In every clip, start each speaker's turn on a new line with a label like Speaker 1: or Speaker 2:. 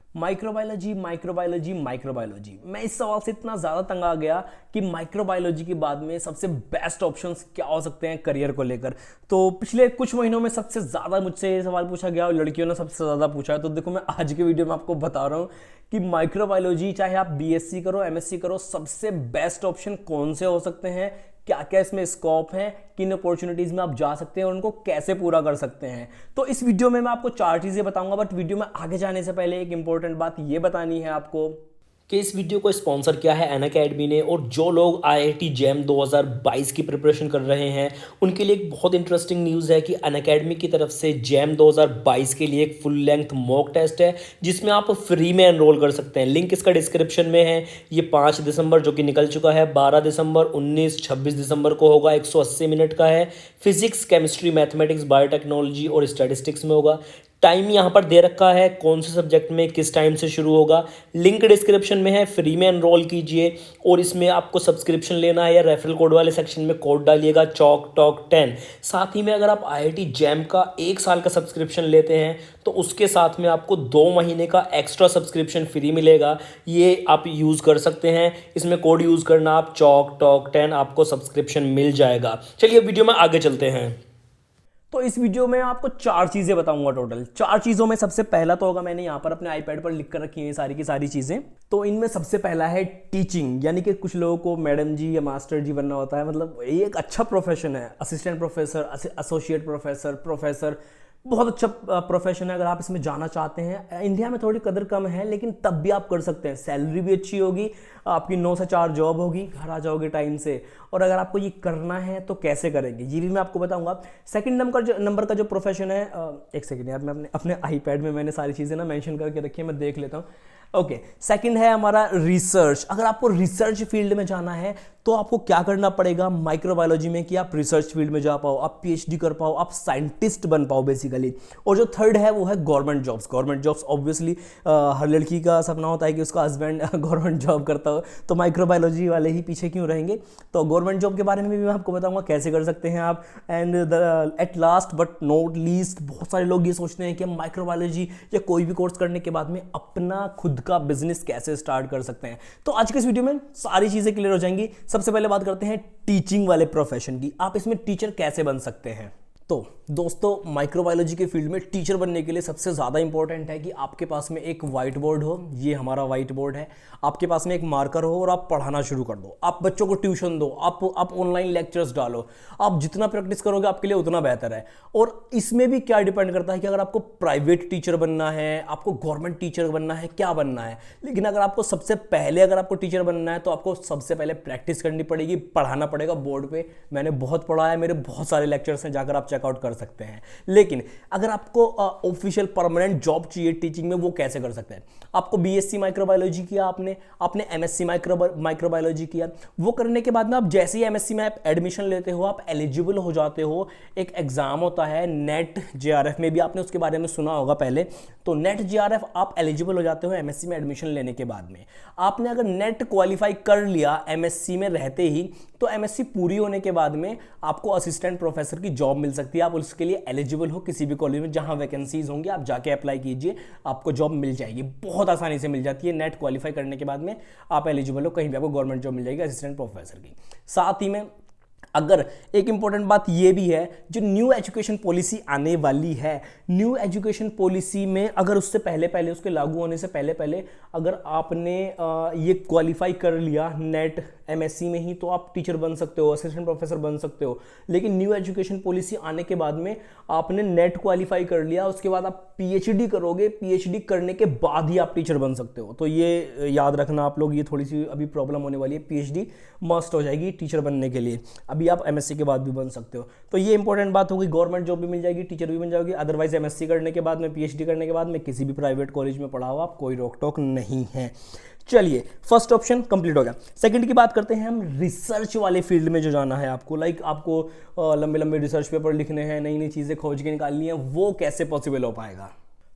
Speaker 1: Microbiology microbiology microbiology, मैं इस सवाल से इतना ज़्यादा तंग आ गया कि माइक्रोबायोलॉजी के बाद में सबसे बेस्ट ऑप्शंस क्या हो सकते हैं करियर को लेकर। तो पिछले कुछ महीनों में सबसे ज़्यादा मुझसे ये सवाल पूछा गया और लड़कियों ने सबसे ज़्यादा पूछा है। तो देखो, मैं आज के वीडियो में आपको बता रहा हूँ कि माइक्रोबायोलॉजी, चाहे आप बीएससी करो, एमएससी करो, सबसे बेस्ट ऑप्शन कौन से हो सकते हैं, क्या क्या इसमें स्कोप है, किन अपॉर्चुनिटीज में आप जा सकते हैं और उनको कैसे पूरा कर सकते हैं। तो इस वीडियो में मैं आपको 4 चीजें बताऊंगा। बट वीडियो में आगे जाने से पहले एक इंपॉर्टेंट बात ये बतानी है आपको कि इस वीडियो को स्पॉन्सर किया है अनअकैडमी ने। और जो लोग आईआईटी जैम 2022 की प्रिपरेशन कर रहे हैं उनके लिए एक बहुत इंटरेस्टिंग न्यूज़ है कि अनअकैडमी की तरफ से जैम 2022 के लिए एक फुल लेंथ मॉक टेस्ट है जिसमें आप फ्री में एनरोल कर सकते हैं। लिंक इसका डिस्क्रिप्शन में है। ये 5 दिसंबर जो कि निकल चुका है, 12 दिसंबर, 19, 26 दिसंबर को होगा। 180 मिनट का है। फिजिक्स, केमिस्ट्री, मैथमेटिक्स, बायोटेक्नोलॉजी और स्टैटिस्टिक्स में होगा। टाइम यहाँ पर दे रखा है कौन से सब्जेक्ट में किस टाइम से शुरू होगा। लिंक डिस्क्रिप्शन में है। फ्री में एनरोल कीजिए और इसमें आपको सब्सक्रिप्शन लेना है या रेफरल कोड वाले सेक्शन में कोड डालिएगा चॉक टॉक 10। साथ ही में अगर आप आईआईटी जैम का 1 साल का सब्सक्रिप्शन लेते हैं तो उसके साथ में आपको 2 महीने का एक्स्ट्रा सब्सक्रिप्शन फ्री मिलेगा। ये आप यूज़ कर सकते हैं। इसमें कोड यूज़ करना आप चॉक टॉक 10, आपको सब्सक्रिप्शन मिल जाएगा। चलिए वीडियो में आगे चलते हैं। तो इस वीडियो में आपको 4 चीज़ें बताऊंगा। टोटल 4 चीज़ों में सबसे पहला तो होगा, मैंने यहाँ पर अपने आईपैड पर लिख कर रखी है सारी की सारी चीज़ें। तो इनमें सबसे पहला है टीचिंग, यानी कि कुछ लोगों को मैडम जी या मास्टर जी बनना होता है। मतलब ये एक अच्छा प्रोफेशन है। Assistant professor, associate professor, professor, बहुत अच्छा प्रोफेशन है। अगर आप इसमें जाना चाहते हैं, इंडिया में थोड़ी कदर कम है लेकिन तब भी आप कर सकते हैं। सैलरी भी अच्छी होगी, आपकी 9 से 4 जॉब होगी, घर आ जाओगे टाइम से। और अगर आपको ये करना है तो कैसे करेंगे ये भी मैं आपको बताऊंगा। सेकंड नंबर का जो प्रोफेशन है, एक सेकंड यार, मैं अपने आईपैड में मैंने सारी चीज़ें ना मेंशन करके रखी है, मैं देख लेता हूँ। ओके, सेकंड है हमारा रिसर्च। अगर आपको रिसर्च फील्ड में जाना है तो आपको क्या करना पड़ेगा माइक्रोबायोलॉजी में कि आप रिसर्च फील्ड में जा पाओ, आप पीएचडी कर पाओ, आप साइंटिस्ट बन पाओ बेसिकली। और जो थर्ड है वो है government jobs. Government jobs obviously हर लड़की का सपना होता है कि उसका हस्बैंड गवर्नमेंट जॉब करता हो, तो माइक्रोबायोलॉजी वाले ही पीछे क्यों रहेंगे। तो गवर्नमेंट जॉब के बारे में भी मैं आपको बताऊंगा कैसे कर सकते हैं आप। And at last but not least, बहुत सारे लोग ये सोचते हैं कि हम माइक्रोबायोलॉजी या कोई भी कोर्स करने के बाद में अपना खुद का बिजनेस कैसे स्टार्ट कर सकते हैं। तो आज के इस वीडियो में सारी चीजें क्लियर हो जाएंगी। सबसे पहले बात करते हैं टीचिंग वाले प्रोफेशन की। आप इसमें टीचर कैसे बन सकते हैं। तो दोस्तों, माइक्रोबायोलॉजी के फील्ड में टीचर बनने के लिए सबसे ज़्यादा इंपॉर्टेंट है कि आपके पास में एक वाइट बोर्ड हो। ये हमारा वाइट बोर्ड है। आपके पास में एक मार्कर हो और आप पढ़ाना शुरू कर दो। आप बच्चों को ट्यूशन दो, आप ऑनलाइन लेक्चर्स डालो। आप जितना प्रैक्टिस करोगे आपके लिए उतना बेहतर है। और इसमें भी क्या डिपेंड करता है कि अगर आपको प्राइवेट टीचर बनना है, आपको गवर्नमेंट टीचर बनना है, क्या बनना है। लेकिन अगर आपको सबसे पहले अगर आपको टीचर बनना है तो आपको सबसे पहले प्रैक्टिस करनी पड़ेगी, पढ़ाना पड़ेगा बोर्ड पे। मैंने बहुत पढ़ा है, मेरे बहुत सारे लेक्चर्स हैं, जाकर आप चेकआउट कर सकते हैं। लेकिन अगर आपको ऑफिशियल परमानेंट जॉब चाहिए टीचिंग में, वो कैसे कर सकते हैं। आपको बीएससी माइक्रोबायोलॉजी किया, आपने एमएससी माइक्रोबायोलॉजी किया। वो करने के बाद में आप जैसे ही एमएससी में आप एडमिशन लेते हो, आप एलिजिबल हो जाते हो। एक एग्जाम होता है नेट जेआरएफ में भी आपने उसके बारे में सुना होगा पहले। तो नेट जेआरएफ आप एलिजिबल हो जाते हो एमएससी में एडमिशन लेने के बाद में। आपने अगर नेट क्वालिफाई कर लिया एमएससी में रहते ही, तो एमएससी पूरी होने के बाद में आपको असिस्टेंट प्रोफेसर की जॉब मिल सकती है। आप उसके लिए एलिजिबल हो। किसी भी कॉलेज में जहां वैकेंसीज होंगी आप जाके अप्लाई कीजिए, आपको जॉब मिल जाएगी। बहुत आसानी से मिल जाती है। नेट क्वालिफाई करने के बाद में आप एलिजिबल हो, कहीं भी आपको गवर्नमेंट जॉब मिल जाएगी असिस्टेंट प्रोफेसर की। साथ ही में अगर एक इंपॉर्टेंट बात यह भी है, जो न्यू एजुकेशन पॉलिसी आने वाली है, न्यू एजुकेशन पॉलिसी में अगर उससे पहले उसके लागू होने से पहले अगर आपने ये क्वालिफाई कर लिया नेट एमएससी में ही, तो आप टीचर बन सकते हो, असिस्टेंट प्रोफेसर बन सकते हो। लेकिन न्यू एजुकेशन पॉलिसी आने के बाद में आपने नेट क्वालिफाई कर लिया, उसके बाद आप पीएचडी करोगे, पीएचडी करने के बाद ही आप टीचर बन सकते हो। तो ये याद रखना आप लोग, ये थोड़ी सी अभी प्रॉब्लम होने वाली है। पीएचडी मस्ट हो जाएगी टीचर बनने के लिए। अभी आप एमएससी के बाद भी बन सकते हो। तो ये इंपॉर्टेंट बात होगी। गवर्नमेंट जॉब भी मिल जाएगी, टीचर भी बन जाओगे। अदरवाइज एमएससी करने के बाद में, पीएचडी करने के बाद में किसी भी प्राइवेट कॉलेज में पढ़ाओ आप, कोई रोक टोक नहीं है। चलिए, फर्स्ट ऑप्शन कंप्लीट हो गया। सेकंड की बात करते हैं हम, रिसर्च वाले फील्ड में जो जाना है आपको। आपको लंबे लंबे रिसर्च पेपर लिखने हैं, नई नई चीज़ें खोज के निकालनी है, वो कैसे पॉसिबल हो पाएगा।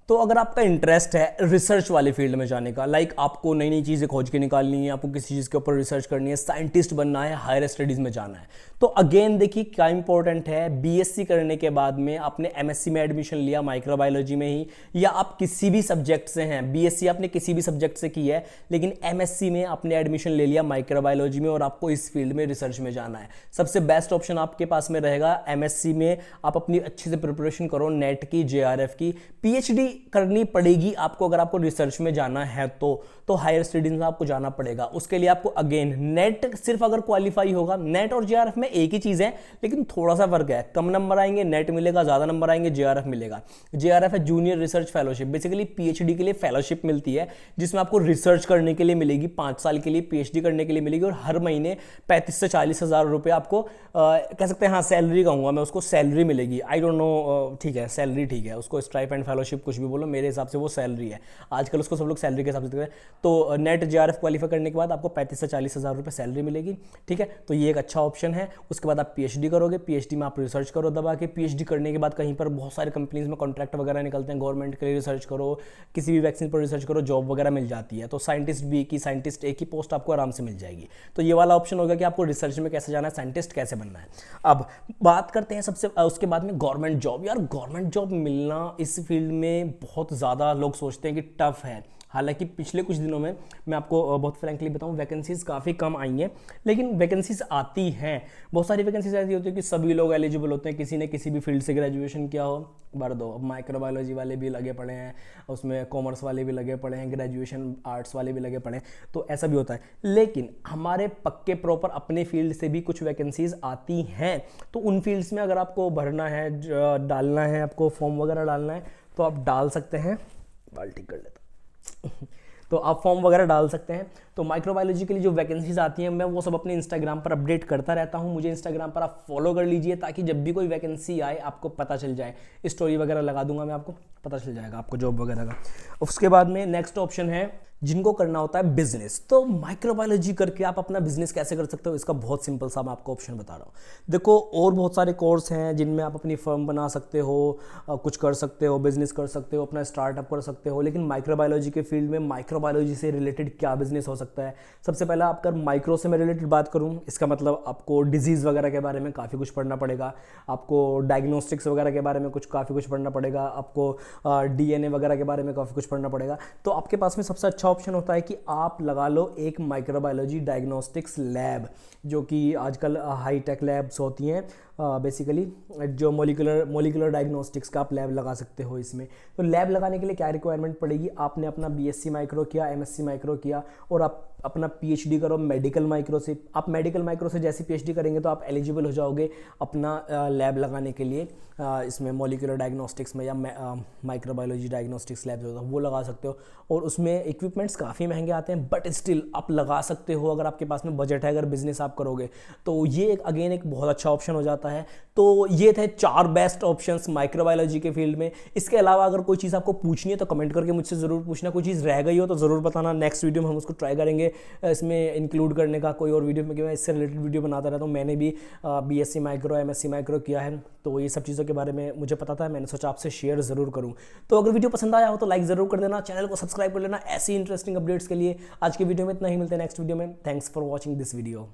Speaker 1: तो अगर आपका इंटरेस्ट है रिसर्च वाली फील्ड में जाने का, लाइक आपको नई नई चीज़ें खोज के निकालनी है, आपको किसी चीज़ के ऊपर रिसर्च करनी है, साइंटिस्ट बनना है, हायर स्टडीज़ में जाना है, तो अगेन देखिए क्या इंपॉर्टेंट है, बीएससी करने के बाद में आपने एमएससी में एडमिशन लिया माइक्रोबायोलॉजी में ही, या आप किसी भी सब्जेक्ट से हैं, बीएससी आपने किसी भी सब्जेक्ट से की है लेकिन एमएससी में आपने एडमिशन ले लिया माइक्रोबायोलॉजी में और आपको इस फील्ड में रिसर्च में जाना है, सबसे बेस्ट ऑप्शन आपके पास में रहेगा एमएससी में। आप अपनी अच्छे से प्रिपरेशन करो नेट की, जेआरएफ की, पीएचडी करनी पड़ेगी आपको अगर आपको रिसर्च में जाना है तो हायर स्टडीज में आपको जाना पड़ेगा। उसके लिए आपको अगेन नेट सिर्फ अगर क्वालिफाई होगा, नेट और जेआरएफ में एक ही चीज़ है लेकिन थोड़ा सा वर्क है, कम नंबर आएंगे नेट मिलेगा, ज़्यादा नंबर आएंगे जेआरएफ मिलेगा। जेआरएफ है junior research fellowship, basically PhD के लिए फेलोशिप मिलती है जिसमें आपको रिसर्च करने के लिए मिलेगी, 5 साल के लिए पीएचडी करने के लिए मिलेगी और हर महीने 35 से 40 हज़ार रुपये आपको कह सकते हैं, हाँ सैलरी कहूँगा मैं उसको, सैलरी मिलेगी। आई डोंट नो, ठीक है सैलरी ठीक है, उसको स्टाइपेंड फेलोशिप कुछ भी बोलो, मेरे हिसाब से वो सैलरी है, आजकल उसको सब लोग सैलरी के हिसाब से देखते हैं। तो नेट जेआरएफ क्वालिफाई करने के बाद आपको 35 से 40 हज़ार रुपये सैलरी मिलेगी, ठीक है, तो ये एक अच्छा ऑप्शन है। उसके बाद आप पीएचडी करोगे, पीएचडी में आप रिसर्च करो दबा के, पीएचडी करने के बाद कहीं पर बहुत सारे कंपनीज में कॉन्ट्रैक्ट वगैरह निकलते हैं, गवर्नमेंट के लिए रिसर्च करो, किसी भी वैक्सीन पर रिसर्च करो, जॉब वगैरह मिल जाती है, तो साइंटिस्ट बी की, साइंटिस्ट ए की पोस्ट आपको आराम से मिल जाएगी। तो ये वाला ऑप्शन होगा कि आपको रिसर्च में कैसे जाना है, साइंटिस्ट कैसे बनना है। अब बात करते हैं सबसे उसके बाद में गवर्नमेंट जॉब। यार गवर्नमेंट जॉब मिलना इस फील्ड में बहुत ज़्यादा लोग सोचते हैं कि टफ है, हालांकि पिछले कुछ दिनों में मैं आपको बहुत फ्रैंकली बताऊं वैकेंसीज काफ़ी कम आई हैं, लेकिन वैकेंसीज आती हैं। बहुत सारी वैकेंसीज ऐसी होती है कि सभी लोग एलिजिबल होते हैं, किसी ने किसी भी फील्ड से ग्रेजुएशन किया हो भर दो। अब माइक्रोबायोलॉजी वाले भी लगे पड़े हैं, उसमें कॉमर्स वाले भी लगे पड़े हैं, ग्रेजुएशन आर्ट्स वाले भी लगे पड़े हैं, तो ऐसा भी होता है। लेकिन हमारे पक्के प्रॉपर अपने फील्ड से भी कुछ वैकेंसीज आती हैं, तो उन फील्ड्स में अगर आपको भरना है, डालना है, आपको फॉर्म वगैरह डालना है तो आप डाल सकते हैं। बाल्टी कर लेता तो आप फॉर्म वगैरह डाल सकते हैं। तो माइक्रोबायोलॉजी के लिए जो वैकेंसीज आती हैं मैं वो सब अपने इंस्टाग्राम पर अपडेट करता रहता हूँ, मुझे इंस्टाग्राम पर आप फॉलो कर लीजिए ताकि जब भी कोई वैकेंसी आए आपको पता चल जाए, स्टोरी वगैरह लगा दूंगा मैं, आपको पता चल जाएगा आपको जॉब वगैरह का। उसके बाद में नेक्स्ट ऑप्शन है जिनको करना होता है बिजनेस। तो माइक्रोबायोलॉजी करके आप अपना बिजनेस कैसे कर सकते हो, इसका बहुत सिंपल सा मैं आपको ऑप्शन बता रहा हूँ। देखो और बहुत सारे कोर्स हैं जिनमें आप अपनी फर्म बना सकते हो, कुछ कर सकते हो, बिजनेस कर सकते हो, अपना स्टार्टअप कर सकते हो, लेकिन माइक्रोबायोलॉजी के फील्ड में माइक्रोबायोलॉजी से रिलेटेड क्या बिजनेस हो सकता है। सबसे पहला आपका माइक्रो से मैं रिलेटेड बात करूँ, इसका मतलब आपको डिजीज़ वगैरह के बारे में काफ़ी कुछ पढ़ना पड़ेगा, आपको डायग्नोस्टिक्स वगैरह के बारे में काफ़ी कुछ पढ़ना पड़ेगा, आपको डीएनए वगैरह के बारे में काफ़ी कुछ पढ़ना पड़ेगा। तो आपके पास में सबसे अच्छा ऑप्शन होता है कि आप लगा लो एक माइक्रोबायोलॉजी डायग्नोस्टिक्स लैब, जो कि आजकल हाई टेक लैब्स होती हैं, बेसिकली जो मोलिकुलर डायग्नोस्टिक्स का आप लैब लगा सकते हो इसमें। तो लैब लगाने के लिए क्या रिक्वायरमेंट पड़ेगी, आपने अपना बीएससी माइक्रो किया, एमएससी माइक्रो किया और आप अपना पीएचडी करो मेडिकल माइक्रो से। आप मेडिकल माइक्रो से जैसे पीएचडी करेंगे तो आप एलिजिबल हो जाओगे अपना लैब लगाने के लिए, इसमें मोलिकुलर डायग्नोस्टिक्स में या माइक्रोबायोलॉजी डायग्नोस्टिक्स लैब जो वो लगा सकते हो। और उसमें इक्विपमेंट्स काफ़ी महंगे आते हैं, बट स्टिल आप लगा सकते हो अगर आपके पास में बजट है, अगर बिजनेस आप करोगे तो ये एक अगेन एक बहुत अच्छा ऑप्शन हो जाता है। तो ये थे 4 बेस्ट ऑप्शंस माइक्रोबायोलॉजी के फील्ड में। इसके अलावा अगर कोई चीज़ आपको पूछनी है तो कमेंट करके मुझसे ज़रूर पूछना, कोई चीज़ रह गई हो तो ज़रूर बताना, नेक्स्ट वीडियो में हम उसको ट्राई करेंगे इसमें इंक्लूड करने का, कोई और वीडियो में, कि मैं इससे रिलेटेड वीडियो बनाता रहता हूँ। मैंने भी बीएससी माइक्रो, एमएससी माइक्रो किया है, तो ये सब चीज़ों के बारे में मुझे पता था, मैंने सोचा आपसे शेयर ज़रूर करूँ। तो अगर वीडियो पसंद आया हो तो लाइक ज़रूर कर देना, चैनल को सब्सक्राइब कर लेना ऐसी इंटरेस्टिंग अपडेट्स के लिए। आज की वीडियो में इतना ही, मिलते हैं नेक्स्ट वीडियो में। Thanks for watching this video.